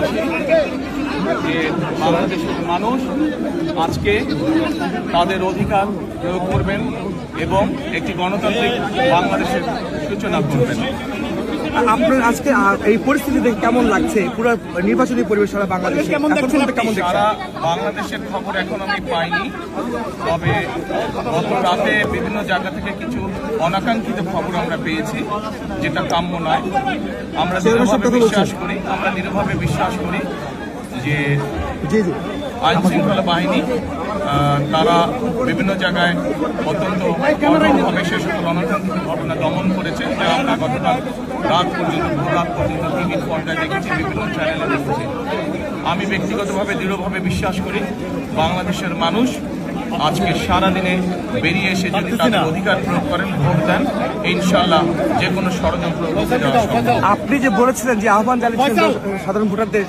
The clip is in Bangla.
বিশ্বাসী যে বাংলাদেশের মানুষ আজকে তাদের অধিকার প্রয়োগ করবেন এবং একটি গণতান্ত্রিক বাংলাদেশের সূচনা করবেন। আপনার আজকে এই পরিস্থিতি দেখে কেমন লাগছে? পুরো নির্বাচনী পরিবেশ সারা বাংলাদেশে কেমন সারা বাংলাদেশের খবর এখন আমি পাইনি, তবে গত রাতে বিভিন্ন জায়গা থেকে কিছু অনাকাঙ্ক্ষিত খবর আমরা পেয়েছি, যেটা কাম্য নয়। আমরা দৃঢ়ভাবে বিশ্বাস করি যে আইন শৃঙ্খলা বাহিনী তারা বিভিন্ন জায়গায় অত্যন্ত কঠোরভাবে সে সকল অনাকাঙ্ক্ষিত ঘটনা দমন করেছে, যা আমরা গতকাল ভোর রাত পর্যন্ত টিভির পর্দায় দেখেছি, বিভিন্ন চ্যানেলে দেখেছি। আমি ব্যক্তিগতভাবে দৃঢ়ভাবে বিশ্বাস করি বাংলাদেশের মানুষ আজকে সারাদিনে বেরিয়ে এসে যদি তাদের অধিকার প্রয়োগ করেন, ভোট দেন, ইনশাল্লাহ যে কোনো ষড়যন্ত্র। আপনি যে বলেছিলেন যে আহ্বান জানিয়েছেন সাধারণ ভোটারদের